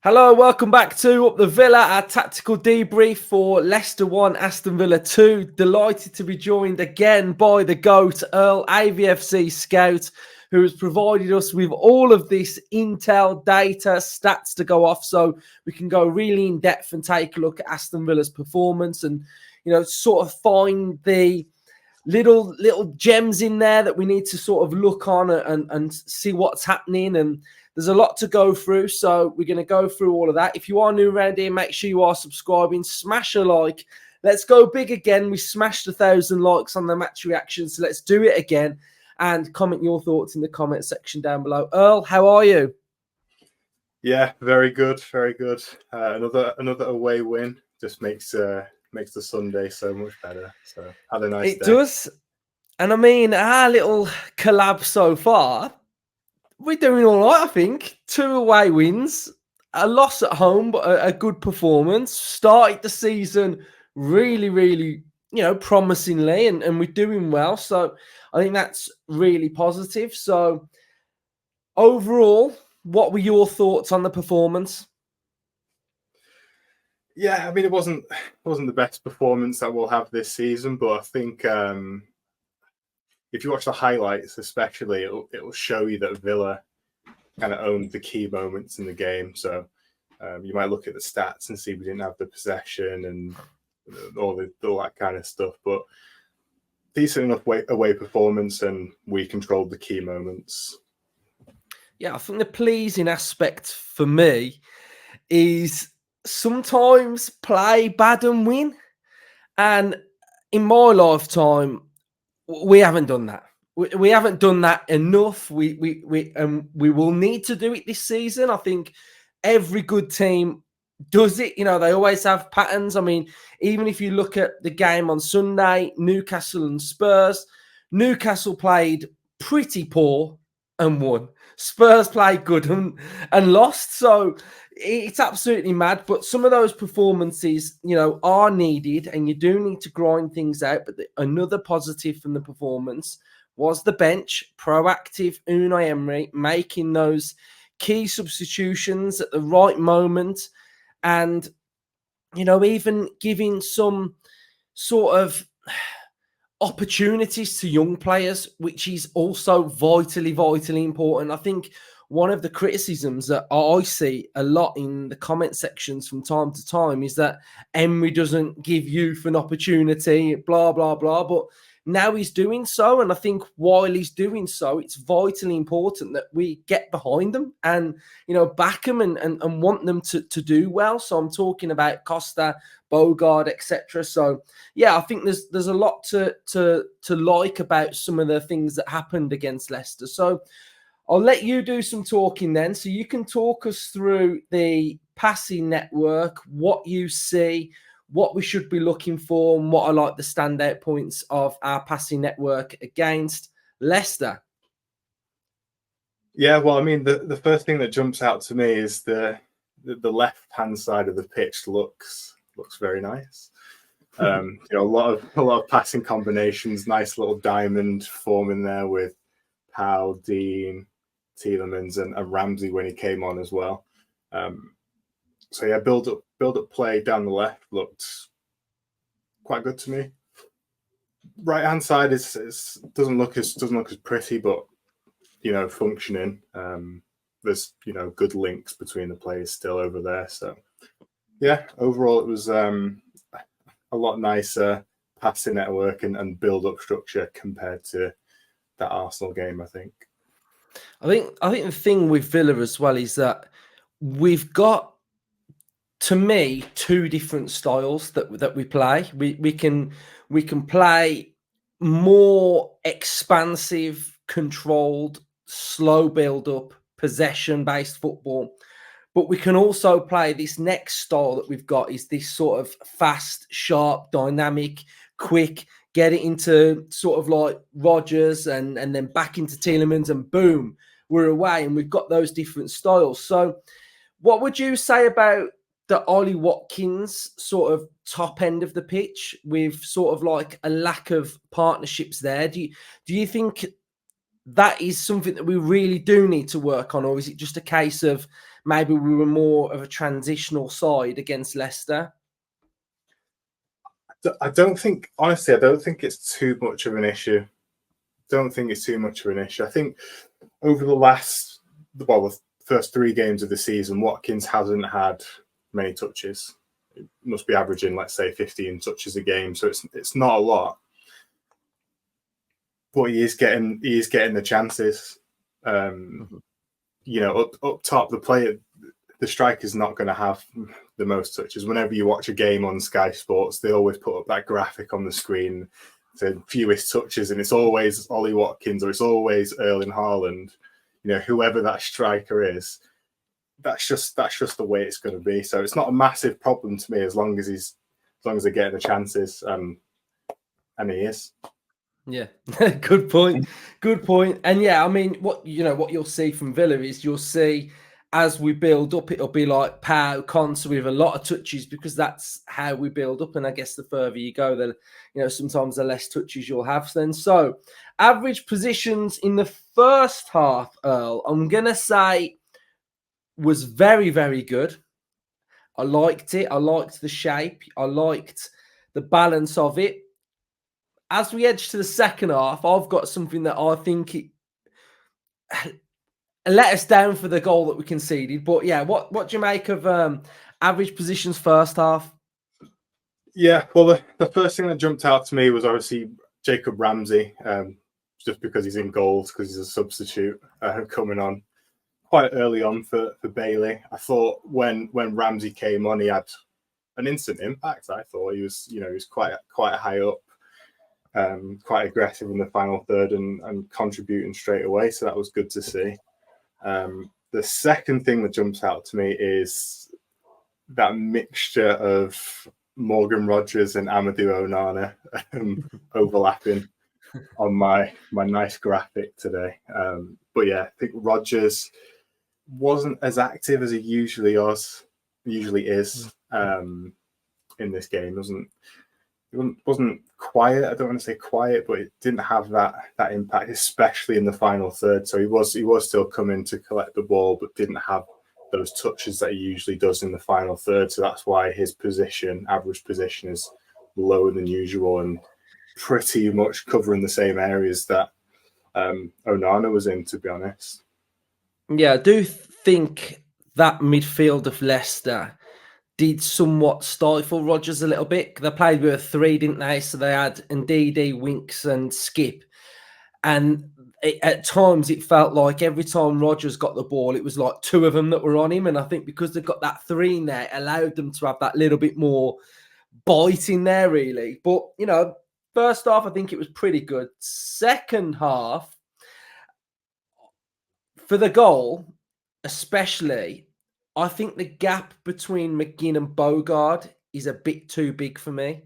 Hello, welcome back to Up the Villa, our tactical debrief for Leicester 1, Aston Villa 2. Delighted to be joined again by the GOAT, Earl, avfc scout, who has provided us with all of this intel, data, stats to go off so we can go really in depth and take a look at Aston Villa's performance and, sort of find the little gems in there that we need to sort of look on and see what's happening. And there's a lot to go through, so we're going to go through all of that. If you are new around here, make sure you are subscribing, smash a like. Let's go big again. We smashed 1,000 likes on the match reaction, so let's do it again. And comment your thoughts in the comment section down below. Earl, how are you? Yeah, very good, very good. Another away win just makes the Sunday so much better. So had a nice day. It does. And I mean, our little collab so far, we're doing all right, I think. 2 away wins, a loss at home, but a good performance. Started the season really, promisingly, and we're doing well. So I think that's really positive. So overall, what were your thoughts on the performance? Yeah, I mean, it wasn't the best performance that we'll have this season, but I think if you watch the highlights, especially, it'll show you that Villa kind of owned the key moments in the game. So you might look at the stats and see we didn't have the possession and all that kind of stuff, but decent enough away performance, and we controlled the key moments. Yeah, I think the pleasing aspect for me is sometimes play bad and win. And in my lifetime, we haven't done that. We haven't done that enough. We will need to do it this season. I think every good team does it. They always have patterns. I mean, even if you look at the game on Sunday, Newcastle and Spurs, Newcastle played pretty poor and won. Spurs played good and lost. So it's absolutely mad. But some of those performances, are needed, and you do need to grind things out. But another positive from the performance was the bench, proactive Unai Emery, making those key substitutions at the right moment, and, even giving some sort of opportunities to young players, which is also vitally important. I think one of the criticisms that I see a lot in the comment sections from time to time is that Emery doesn't give youth an opportunity, blah, blah, blah. But now he's doing so. And I think while he's doing so, it's vitally important that we get behind them and, back them and want them to do well. So I'm talking about Costa, Bogarde, etc. So yeah, I think there's a lot to like about some of the things that happened against Leicester. So I'll let you do some talking then. So you can talk us through the passing network, what you see, what we should be looking for, and what are like the standout points of our passing network against Leicester. Yeah, well, I mean, the first thing that jumps out to me is the left-hand side of the pitch looks very nice. A lot of passing combinations, nice little diamond forming there with Powell, Dean, Tielemans, and Ramsey when he came on as well. So yeah, build up play down the left looked quite good to me. Right hand side doesn't look as pretty, but functioning. There's good links between the players still over there. So yeah, overall it was a lot nicer passing network and build up structure compared to that Arsenal game, I think. I think the thing with Villa as well is that we've got, to me, 2 different styles that we play. We can play more expansive, controlled, slow build up, possession based football, but we can also play this next style that we've got is this sort of fast, sharp, dynamic, quick. Get it into sort of like Rodgers and then back into Tielemans, and boom, we're away. And we've got those different styles. So what would you say about the Ollie Watkins sort of top end of the pitch with sort of like a lack of partnerships there? Do you think that is something that we really do need to work on, or is it just a case of maybe we were more of a transitional side against Leicester? I don't think, honestly, I don't think it's too much of an issue. Don't think it's too much of an issue. I think over the first 3 games of the season, Watkins hasn't had many touches. It must be averaging, let's say, 15 touches a game, so it's not a lot. But he is getting the chances. You know, up top, the striker's not going to have the most touches. Whenever you watch a game on Sky Sports, they always put up that graphic on the screen, the fewest touches, and it's always Ollie Watkins or it's always Erling Haaland. You know, whoever that striker is, that's just the way it's going to be. So it's not a massive problem to me as long as they're getting the chances, and he is. Yeah, good point. Good point. And yeah, I mean, what you'll see from Villa is you'll see as we build up, it'll be like Pau, Consa with a lot of touches because that's how we build up. And I guess the further you go, the sometimes the less touches you'll have then. So average positions in the first half, Earl, I'm gonna say was very, very good. I liked it. I liked the shape. I liked the balance of it. As we edge to the second half, I've got something that I think it let us down for the goal that we conceded. But yeah, what do you make of average positions first half? Yeah, well, the first thing that jumped out to me was obviously Jacob Ramsey, just because he's in goals, because he's a substitute coming on quite early on for Bailey. I thought when Ramsey came on, he had an instant impact. I thought he was quite high up. Quite aggressive in the final third and contributing straight away. So that was good to see. The second thing that jumps out to me is that mixture of Morgan Rogers and Amadou Onana overlapping on my nice graphic today. But yeah, I think Rogers wasn't as active as he usually is in this game. Wasn't quiet. I don't want to say quiet, but it didn't have that impact, especially in the final third. So he was still coming to collect the ball, but didn't have those touches that he usually does in the final third. So that's why his average position, is lower than usual and pretty much covering the same areas that Onana was in, to be honest. Yeah, I do think that midfield of Leicester did somewhat stifle Rodgers a little bit. They played with a 3, didn't they? So they had Ndidi, Winks and Skip. And at times it felt like every time Rodgers got the ball, it was like 2 of them that were on him. And I think because they've got that 3 in there, it allowed them to have that little bit more bite in there, really. But, first half, I think it was pretty good. Second half, for the goal, especially, I think the gap between McGinn and Bogarde is a bit too big for me.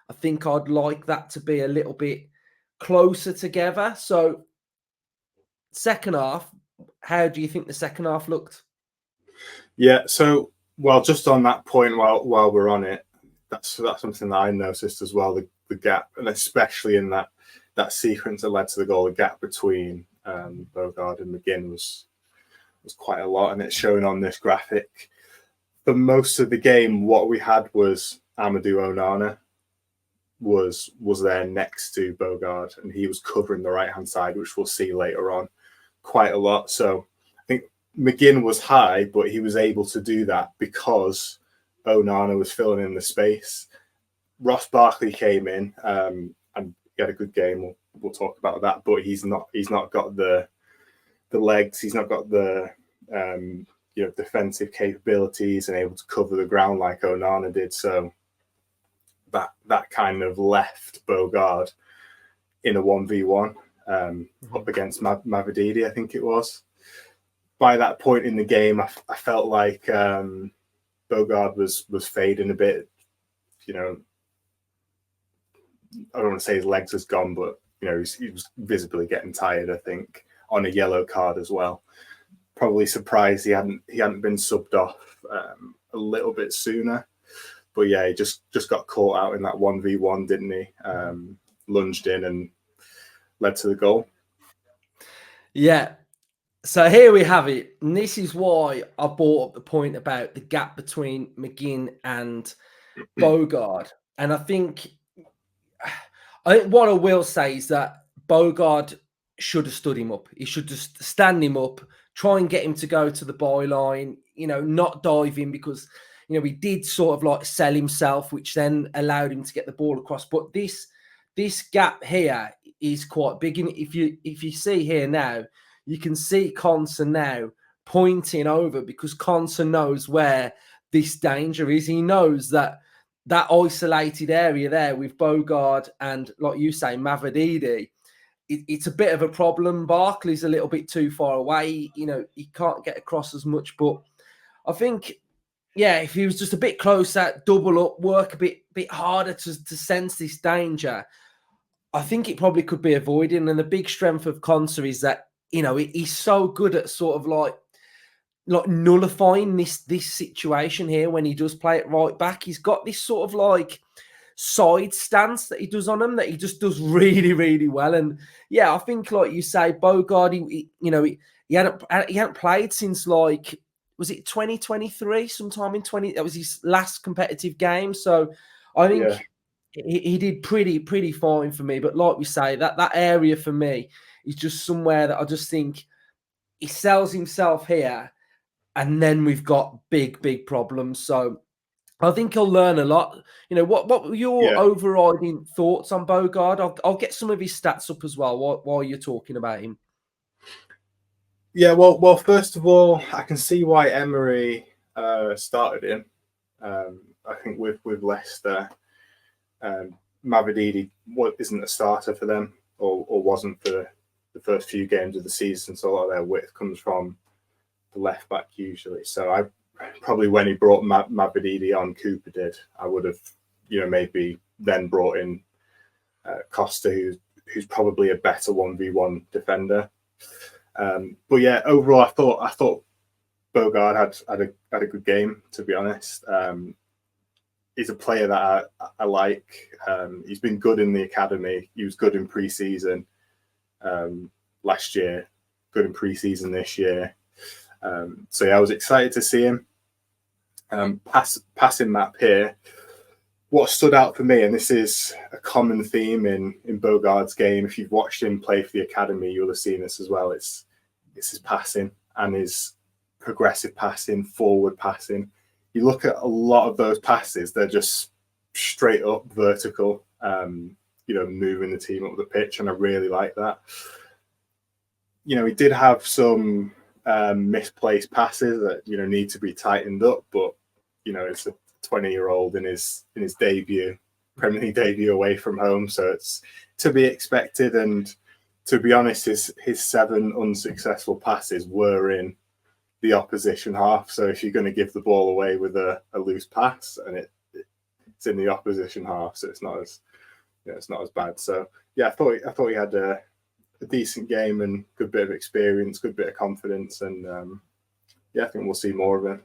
I think I'd like that to be a little bit closer together. So, second half, how do you think the second half looked? Yeah, so, well, just on that point, while we're on it, that's something that I noticed as well, the gap, and especially in that sequence that led to the goal, the gap between Bogarde and McGinn was quite a lot, and it's shown on this graphic. For most of the game, what we had was Amadou Onana was there next to Bogarde, and he was covering the right-hand side, which we'll see later on quite a lot. So I think McGinn was high, but he was able to do that because Onana was filling in the space. Ross Barkley came in and he had a good game. We'll talk about that, but he's not got the legs. He's not got the defensive capabilities and able to cover the ground like Onana did. So that kind of left Bogarde in a 1v1 up against Mavididi, I think it was. By that point in the game, I felt like Bogarde was fading a bit. I don't want to say his legs was gone, but he was visibly getting tired, I think, on a yellow card as well. Probably surprised he hadn't been subbed off a little bit sooner. But yeah, he just got caught out in that 1v1, didn't he? Lunged in and led to the goal. Yeah. So here we have it. And this is why I brought up the point about the gap between McGinn and Bogarde. And I think what I will say is that Bogarde should have stood him up. He should just stand him up, try and get him to go to the byline, not dive in, because, he did sort of like sell himself, which then allowed him to get the ball across. But this gap here is quite big. And if you see here now, you can see Conser now pointing over, because Conser knows where this danger is. He knows that isolated area there with Bogarde and, like you say, Mavididi, it's a bit of a problem. Barkley's a little bit too far away. He can't get across as much. But I think, if he was just a bit closer, double up, work a bit harder to sense this danger, I think it probably could be avoided. And the big strength of Conser is that, he's so good at sort of like nullifying this situation here when he does play it right back. He's got this sort of like side stance that he does on him that he just does really, really well. And I think, like you say, Bogarde, he hadn't played since, like, was it 2023? Sometime in that was his last competitive game. So I think he did pretty fine for me. But like we say, that area for me is just somewhere that I just think he sells himself here, and then we've got big problems. So I think he'll learn a lot. What were your overriding thoughts on Bogarde? I'll get some of his stats up as well while you're talking about him. Yeah, well, first of all, I can see why Emery started him. I think with Leicester, Mavididi isn't a starter for them, or wasn't for the first few games of the season. So a lot of their width comes from the left back usually. So I probably, when he brought Mavididi on, Cooper did, I would have, maybe then brought in Costa, who's probably a better 1v1 defender. But overall, I thought Bogarde had a good game, to be honest. He's a player that I like. He's been good in the academy. He was good in pre-season last year, good in pre-season this year. So I was excited to see him. Passing map here. What stood out for me, and this is a common theme in Bogarde's game, if you've watched him play for the academy, you'll have seen this as well. It's his passing and his progressive passing, forward passing. You look at a lot of those passes, they're just straight up vertical, moving the team up the pitch, and I really like that. He did have some misplaced passes that need to be tightened up, but it's a 20-year-old in his debut, Premier League debut away from home, so it's to be expected. And to be honest, his 7 unsuccessful passes were in the opposition half. So if you're going to give the ball away with a loose pass, and it's in the opposition half, so it's not as bad. So I thought he had a decent game and good bit of experience, good bit of confidence, and I think we'll see more of it.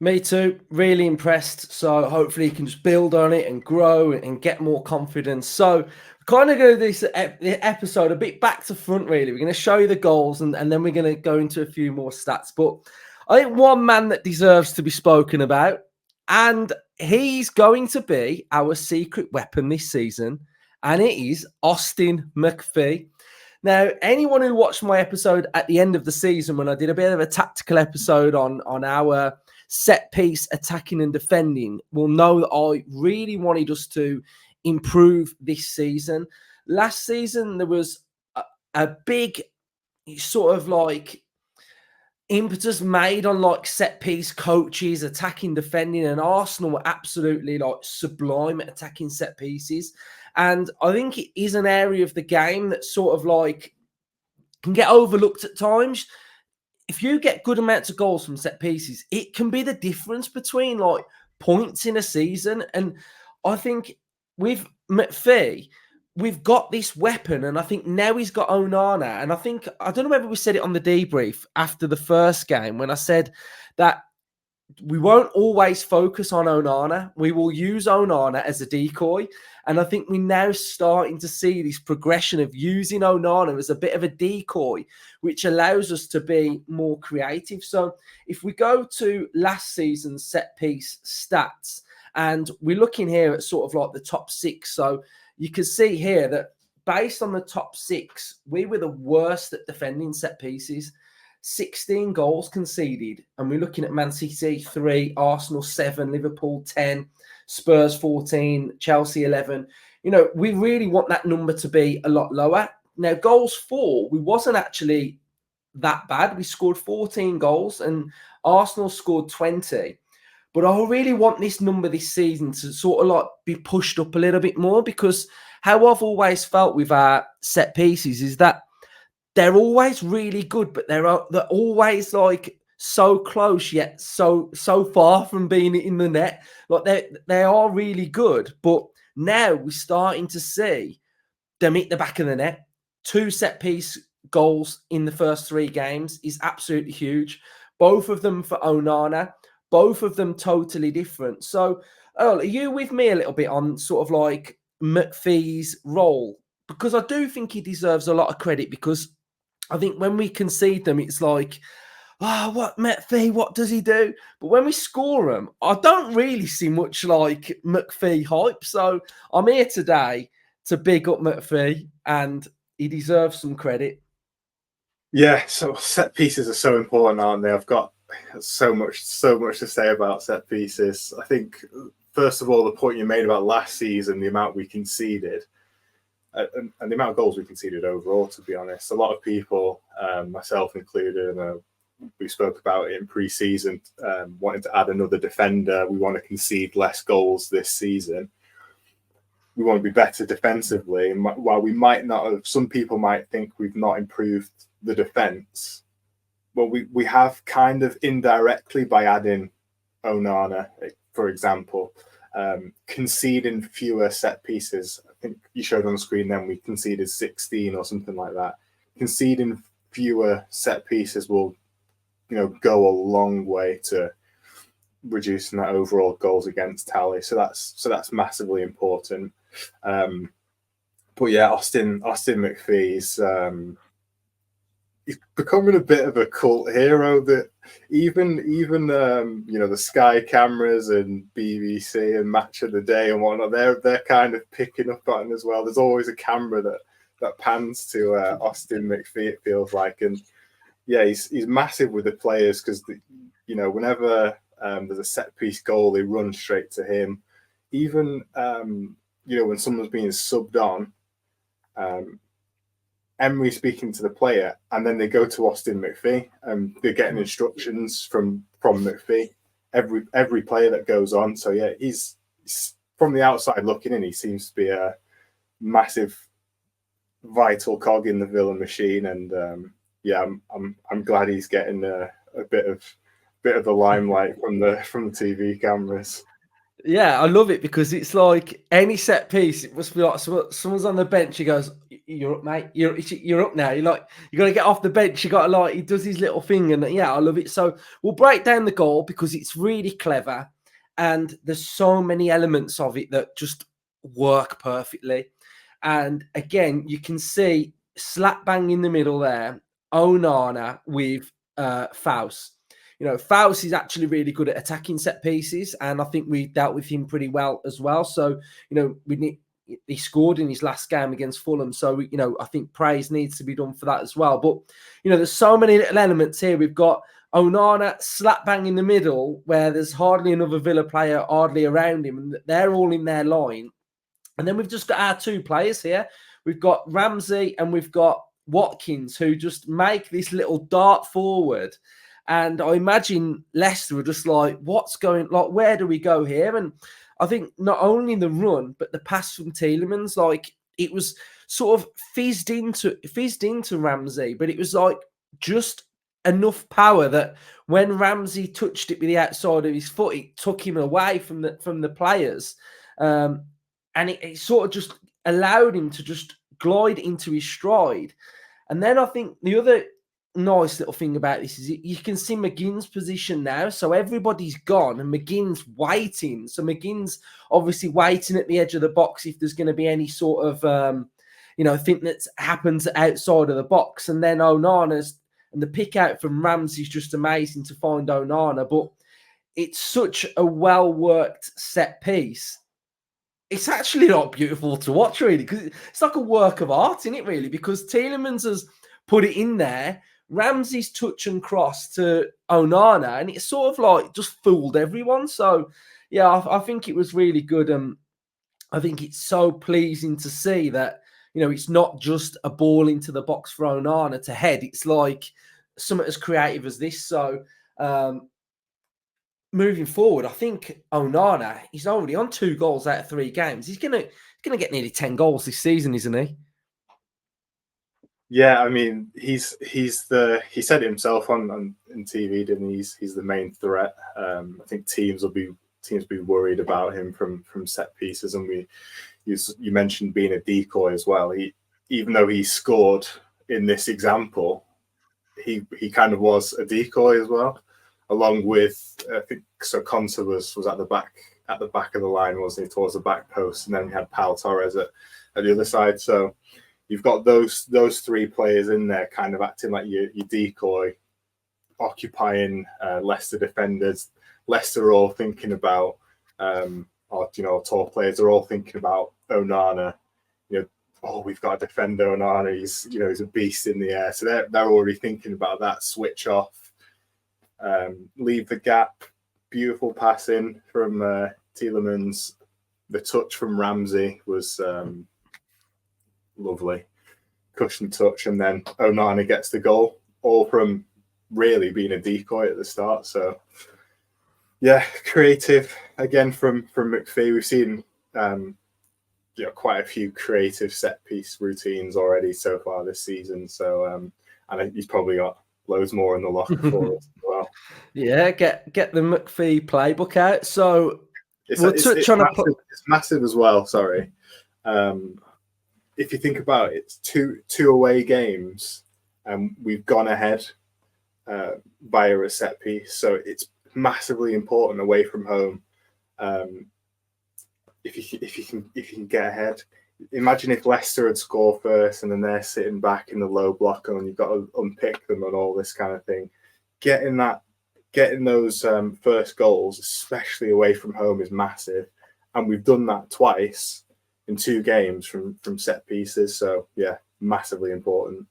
Me too. Really impressed. So hopefully he can just build on it and grow and get more confidence. So kind of go this episode a bit back to front, really. We're going to show you the goals, and then we're going to go into a few more stats. But I think one man that deserves to be spoken about, and he's going to be our secret weapon this season, and it is Austin McPhee. Now, anyone who watched my episode at the end of the season, when I did a bit of a tactical episode on our set piece attacking and defending, will know that I really wanted us to improve this season. Last season, there was a big sort of like impetus made on like set piece coaches, attacking, defending, and Arsenal were absolutely like sublime at attacking set pieces. And I think it is an area of the game that sort of like can get overlooked at times. If you get good amounts of goals from set pieces, it can be the difference between like points in a season. And I think with McPhee, we've got this weapon, and I think now he's got Onana. And I don't know whether we said it on the debrief after the first game when I said that we won't always focus on Onana. We will use Onana as a decoy. And I think we're now starting to see this progression of using Onana as a bit of a decoy, which allows us to be more creative. So if we go to last season's set piece stats, and we're looking here at sort of like the top 6. So you can see here that based on the top 6, we were the worst at defending set pieces. 16 goals conceded, and we're looking at Man City 3, Arsenal 7, Liverpool 10, Spurs 14, Chelsea 11. You know, we really want that number to be a lot lower. Now, goals for, we wasn't actually that bad. We scored 14 goals, and Arsenal scored 20. But I really want this number this season to sort of like be pushed up a little bit more, because how I've always felt with our set pieces is that they're always really good, but they're always like so close yet so far from being in the net. Like they are really good, but now we're starting to see them hit the back of the net. 2 set piece goals in the first 3 games is absolutely huge. Both of them for Onana, both of them totally different. So, are you with me a little bit on sort of like McPhee's role? Because I do think he deserves a lot of credit, because I think when we concede them, it's like, what McPhee, what does he do? But when we score them, I don't really see much like McPhee hype. So I'm here today to big up McPhee, and he deserves some credit. Yeah, so set pieces are so important, aren't they? I've got so much to say about set pieces. I think, first of all, the point you made about last season, the amount we conceded, and the amount of goals we conceded overall, to be honest. A lot of people, myself included, we spoke about it in pre-season, wanting to add another defender. We want to concede less goals this season. We want to be better defensively. And while we might not have, some people might think we've not improved the defence, well, we have kind of indirectly by adding Onana, for example, conceding fewer set pieces. I think you showed on the screen then we conceded 16 or something like that. Conceding fewer set pieces will, go a long way to reducing that overall goals against tally. So that's massively important. But yeah, Austin McPhee's he's becoming a bit of a cult hero. That even the Sky cameras and BBC and Match of the Day and whatnot, they're kind of picking up on it as well. There's always a camera that pans to Austin McPhee, it feels like, and yeah, he's massive with the players, because whenever there's a set piece goal, they run straight to him. Even when someone's being subbed on, Emery speaking to the player, and then they go to Austin McPhee, and they're getting instructions from McPhee. Every player that goes on. So yeah, he's from the outside looking in, he seems to be a massive, vital cog in the Villa machine, and yeah, I'm glad he's getting a bit of the limelight from the TV cameras. Yeah, I love it, because it's like any set piece, it must be like someone's on the bench. He goes, "You're up, mate. You're up now. You got to get off the bench. You got to he does his little thing, and yeah, I love it." So we'll break down the goal, because it's really clever, and there's so many elements of it that just work perfectly. And again, you can see slap bang in the middle there, Onana with Faust. Faust is actually really good at attacking set pieces, and I think we dealt with him pretty well as well. So, he scored in his last game against Fulham. So, I think praise needs to be done for that as well. But, there's so many little elements here. We've got Onana slap bang in the middle, where there's hardly another Villa player hardly around him, and they're all in their line. And then we've just got our 2 players here. We've got Ramsey and we've got Watkins, who just make this little dart forward. And I imagine Leicester were just like, what's going, where do we go here? And I think not only the run, but the pass from Tielemans, it was sort of fizzed into Ramsey, but it was just enough power that when Ramsey touched it with the outside of his foot, it took him away from the players. And it sort of just allowed him to just glide into his stride. And then I think the other nice little thing about this is you can see McGinn's position now. So everybody's gone and McGinn's waiting. So McGinn's obviously waiting at the edge of the box if there's going to be any sort of, thing that happens outside of the box. And then Onana's, and the pick out from Ramsey's just amazing to find Onana. But it's such a well-worked set piece. It's actually not beautiful to watch, really, because it's like a work of art, isn't it, really? Because Tielemans has put it in there, Ramsey's touch and cross to Onana, and it's sort of like just fooled everyone. So, yeah, I think it was really good. I think it's so pleasing to see that, it's not just a ball into the box for Onana to head. It's like something as creative as this. So, moving forward, I think Onana, he's already on 2 goals out of 3 games. He's gonna get nearly 10 goals this season, isn't he? Yeah, I mean, he said it himself on TV, didn't he? He's the main threat. I think teams will be worried about him from set pieces, and you mentioned being a decoy as well. Even though he scored in this example, he kind of was a decoy as well, along with I think so. Conta was at the back of the line, wasn't he, towards the back post, and then we had Pau Torres at the other side. So you've got those 3 players in there, kind of acting like your decoy, occupying Leicester defenders. Leicester are all thinking about, top players are all thinking about Onana. We've got a defender, Onana. He's a beast in the air. So they're already thinking about that. Switch off, leave the gap. Beautiful passing from Tielemans. The touch from Ramsey was lovely, cushion touch, and then Onana gets the goal, all from really being a decoy at the start. So yeah, creative again from McPhee. We've seen quite a few creative set piece routines already so far this season. So and he's probably got loads more in the locker for us as well. Yeah, get the McPhee playbook out. So it's massive as well. Sorry. If you think about it, it's two away games, and we've gone ahead via a set piece. So it's massively important away from home. If you can get ahead, imagine if Leicester had scored first, and then they're sitting back in the low block, and you've got to unpick them and all this kind of thing. Getting those first goals, especially away from home, is massive, and we've done that twice in 2 games from set pieces. So yeah, massively important.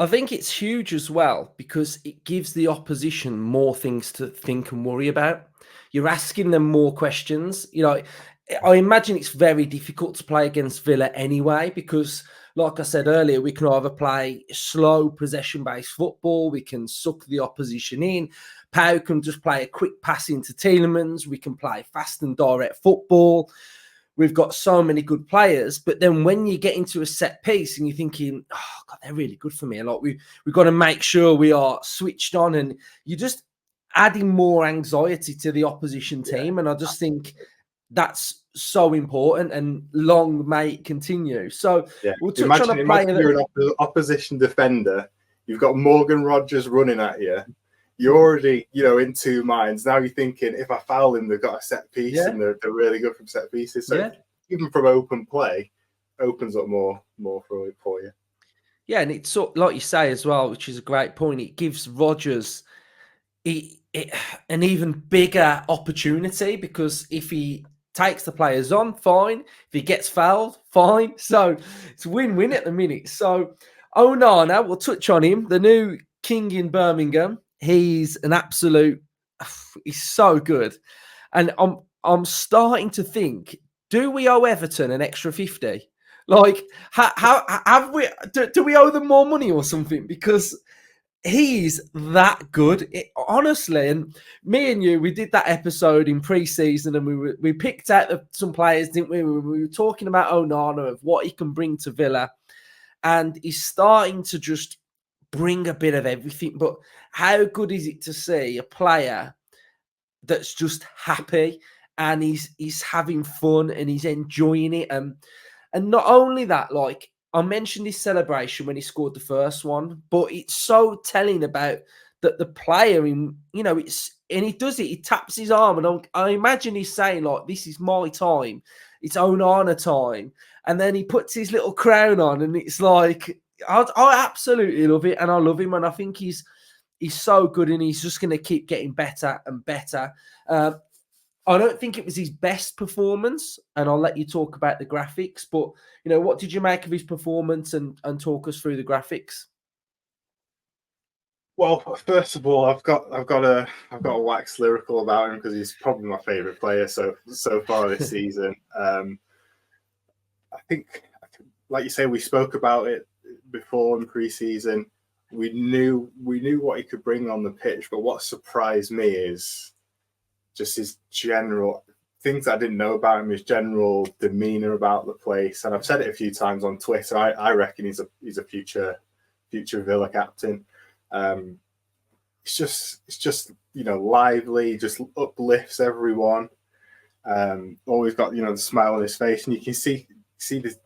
I think it's huge as well because it gives the opposition more things to think and worry about. You're asking them more questions. I imagine it's very difficult to play against Villa anyway because, like I said earlier, we can either play slow possession-based football, we can suck the opposition in. Pau can just play a quick pass into Tielemans. We can play fast and direct football. We've got so many good players, but then when you get into a set piece and you're thinking, oh God, they're really good for me. A lot. We've got to make sure we are switched on, and you're just adding more anxiety to the opposition team. And I just think that's so important, and long may it continue. So we'll touch on a player you're an opposition defender. You've got Morgan Rogers running at you. You're already, in 2 minds. Now you're thinking, if I foul him, they've got a set piece, and they're really good from set pieces. So even from open play, opens up more for you. Yeah, and it's like you say as well, which is a great point. It gives Rogers an even bigger opportunity because if he takes the players on, fine. If he gets fouled, fine. So it's win-win at the minute. So Onana, we'll touch on him, the new king in Birmingham. He's an absolute, he's so good. And I'm starting to think, do we owe Everton an extra 50? Like, how have we, do we owe them more money or something? Because he's that good, honestly. And me and you, we did that episode in pre-season, and we picked out some players, didn't we? We were talking about Onana, of what he can bring to Villa, and he's starting to just bring a bit of everything. But how good is it to see a player that's just happy and he's having fun and he's enjoying it, and not only that, like, I mentioned his celebration when he scored the first one, but it's so telling about that the player in, and he does it, he taps his arm, and I imagine he's saying, like, this is my time, it's Onana time. And then he puts his little crown on, and it's like, I absolutely love it, and I love him, and I think he's so good, and he's just going to keep getting better and better. I don't think it was his best performance, and I'll let you talk about the graphics. But what did you make of his performance, and talk us through the graphics? Well, first of all, I've got to wax lyrical about him because he's probably my favourite player so far this season. I think, like you say, we spoke about it before in pre-season. We knew what he could bring on the pitch, but what surprised me is just his general things I didn't know about him, his general demeanor about the place. And I've said it a few times on Twitter. I reckon he's a future Villa captain. It's just lively, just uplifts everyone. Always got the smile on his face, and you can see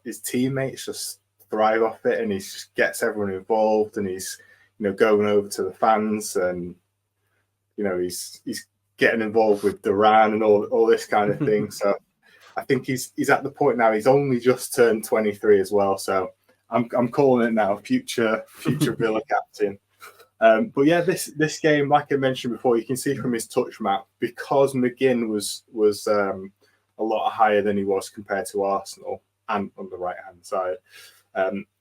his teammates just thrive off it, and he just gets everyone involved, and he's going over to the fans, and he's getting involved with Duran and all this kind of thing. So I think he's at the point now. He's only just turned 23 as well, so I'm calling it now, future Villa captain. But yeah, this game, like I mentioned before, you can see from his touch map, because McGinn was a lot higher than he was compared to Arsenal, and on the right hand side,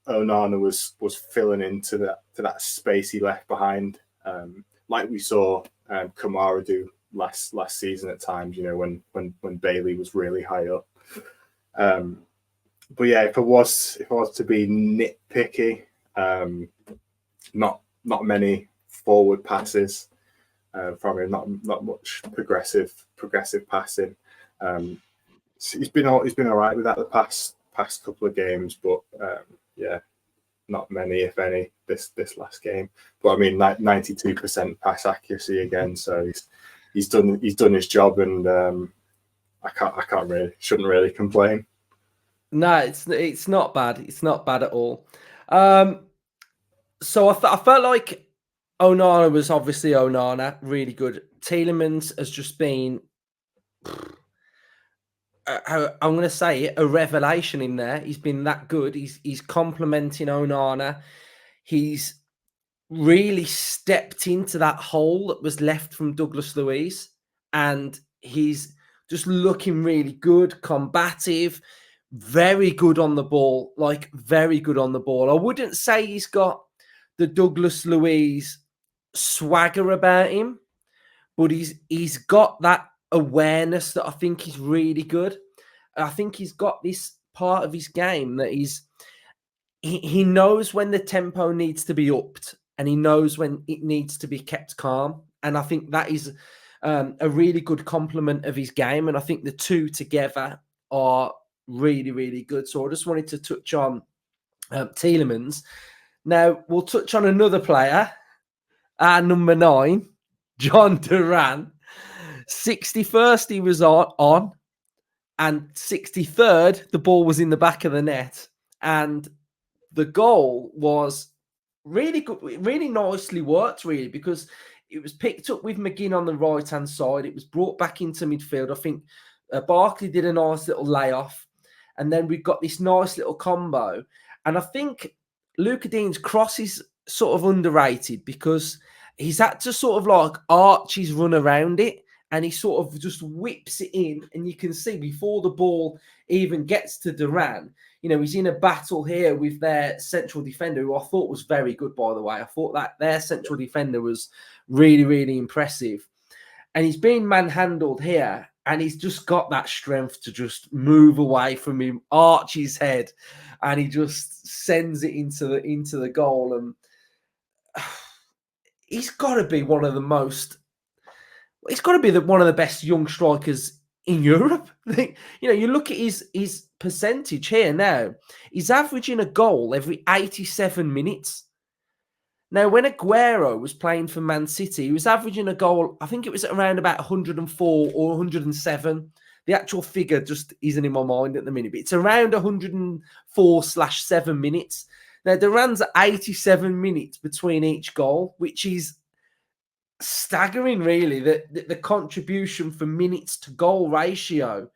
Onana was filling into that space he left behind, like we saw Kamara do last season at times. When Bailey was really high up. But yeah, if I was to be nitpicky, not many forward passes from him, not much progressive passing. He's been all right with that the past couple of games, but yeah, not many, if any, this last game. But I mean, 92% pass accuracy again, so he's done his job, and shouldn't really complain. No, it's not bad. It's not bad at all. So I felt like Onana was obviously Onana, really good. Tielemans has just been, I'm going to say it, a revelation in there. He's been that good. He's complementing Onana. He's really stepped into that hole that was left from Douglas Luiz, and he's just looking really good, combative, very good on the ball, like very good on the ball. I wouldn't say he's got the Douglas Luiz swagger about him, but he's got that awareness that I think is really good. I think he's got this part of his game that he knows when the tempo needs to be upped, and he knows when it needs to be kept calm. And I think that is a really good complement of his game. And I think the two together are really, really good. So I just wanted to touch on Tielemans. Now, we'll touch on another player, number 9, John Duran. 61st he was on, and 63rd, the ball was in the back of the net. And the goal was really good, really nicely worked, really, because it was picked up with McGinn on the right-hand side. It was brought back into midfield. I think Barkley did a nice little layoff, and then we got this nice little combo. And I think Luca Dean's cross is sort of underrated, because he's had to sort of like arch his run around it, and he sort of just whips it in, and you can see before the ball even gets to Duran, he's in a battle here with their central defender, who I thought was very good, by the way. I thought that their central defender was really, really impressive. And he's being manhandled here, and he's just got that strength to just move away from him, arch his head, and he just sends it into the goal. And he's got to be one of the best young strikers in Europe. You look at his percentage here now. He's averaging a goal every 87 minutes. Now, when Aguero was playing for Man City, he was averaging a goal, I think it was around about 104 or 107. The actual figure just isn't in my mind at the minute, but it's around 104/7 minutes. Now, Duran's at 87 minutes between each goal, which is staggering, really. The contribution for minutes to goal ratio,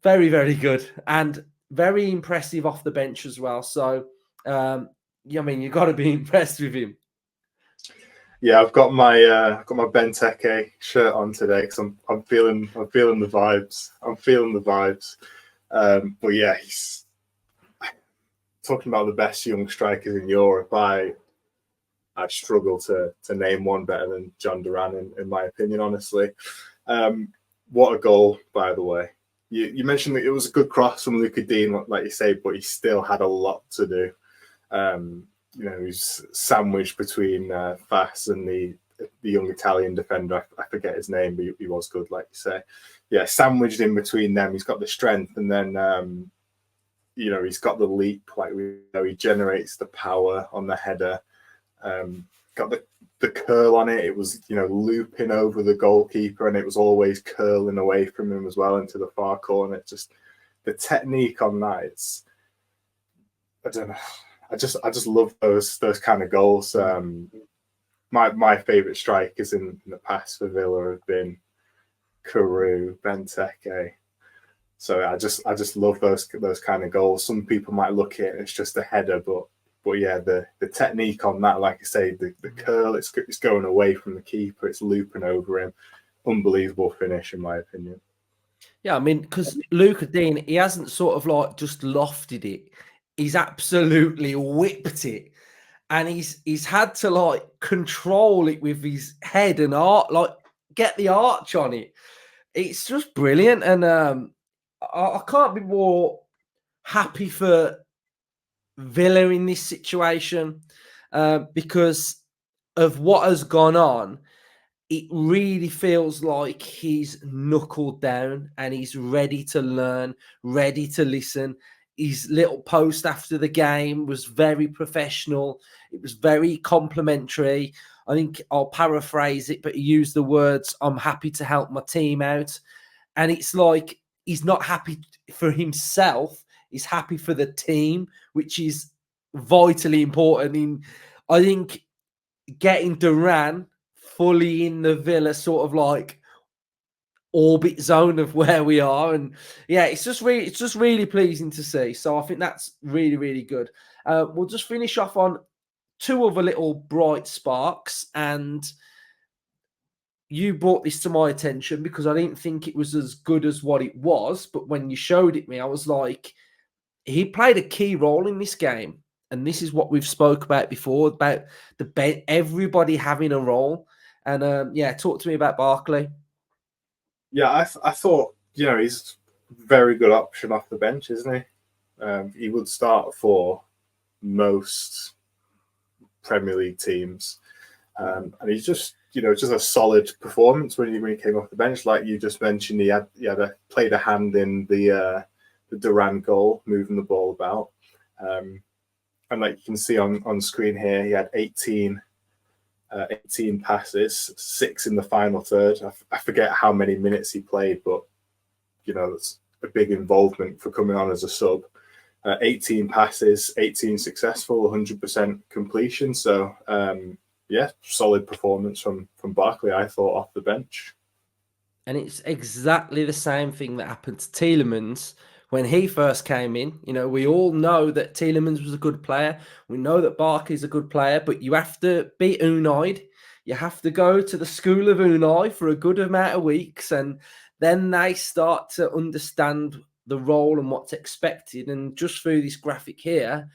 very, very good, and very impressive off the bench as well. So, I mean, you've got to be impressed with him. Yeah, I've got my Benteke shirt on today because I'm feeling the vibes. I'm feeling the vibes. But yeah, he's talking about the best young strikers in Europe. I struggle to name one better than John Duran, in my opinion, honestly. What a goal, by the way. You mentioned that it was a good cross from Luca Dean, like you say, but he still had a lot to do. He's sandwiched between Fass and the young Italian defender. I forget his name, but he was good, like you say. Yeah, sandwiched in between them. He's got the strength, and then he's got the leap. Like he generates the power on the header. Got the curl on it. It was looping over the goalkeeper, and it was always curling away from him as well into the far corner. It's just the technique on that. I don't know. I just love those kind of goals. My favourite strikers in the past for Villa have been Carew, Benteke. So I just love those kind of goals. Some people might look at it, it's just a header, but yeah, the technique on that, like I say, the curl, it's going away from the keeper, it's looping over him. Unbelievable finish, in my opinion. Yeah, I mean, because Luca Dean, he hasn't sort of like just lofted it. He's absolutely whipped it, and he's had to like control it with his head and get the arch on it. It's just brilliant, and I can't be more happy for Villa in this situation because of what has gone on. It really feels like he's knuckled down and he's ready to learn, ready to listen. His little post after the game was very professional. It was very complimentary. I think I'll paraphrase it, but he used the words, "I'm happy to help my team out." And it's like he's not happy for himself. He's happy for the team, which is vitally important. I think getting Duran fully in the Villa sort of like orbit zone of where we are, and yeah, it's just really pleasing to see. So I think that's really, really good. We'll just finish off on two other little bright sparks, and you brought this to my attention because I didn't think it was as good as what it was, but when you showed it me, I was like, he played a key role in this game. And this is what we've spoke about before, about everybody having a role. And talk to me about Barkley. Yeah, I thought, he's a very good option off the bench, isn't he? He would start for most Premier League teams. And he's just, just a solid performance when he came off the bench. Like you just mentioned, he played a hand in the Duran goal, moving the ball about. And like you can see on screen here, he had 18 passes, 6 in the final third. I forget how many minutes he played, but that's a big involvement for coming on as a sub. 18 passes, 18 successful, 100% completion. So solid performance from Barkley, I thought, off the bench. And it's exactly the same thing that happened to Tielemans when he first came in. We all know that Tielemans was a good player. We know that Barkley's a good player, but you have to be Una'd. You have to go to the school of Unai for a good amount of weeks, and then they start to understand the role and what's expected. And just through this graphic here,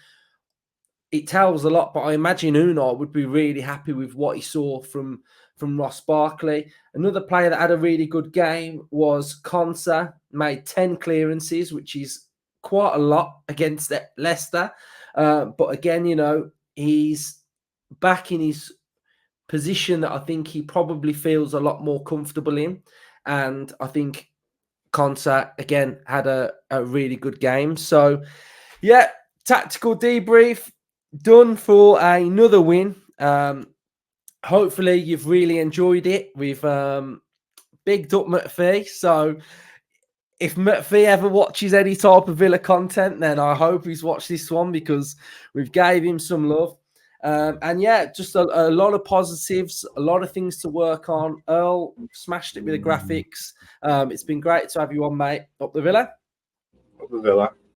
it tells a lot, but I imagine Unai would be really happy with what he saw from Ross Barkley. Another player that had a really good game was Konsa, made 10 clearances, which is quite a lot against Leicester. But again, he's back in his position that I think he probably feels a lot more comfortable in. And I think Konsa, again, had a really good game. So, yeah, tactical debrief done for another win. Hopefully you've really enjoyed it. We've been bigged up McPhee. So if McPhee ever watches any type of Villa content, then I hope he's watched this one because we've gave him some love. And yeah, just a lot of positives, a lot of things to work on. Earl smashed it with the graphics. It's been great to have you on, mate. Up the Villa. Up the Villa.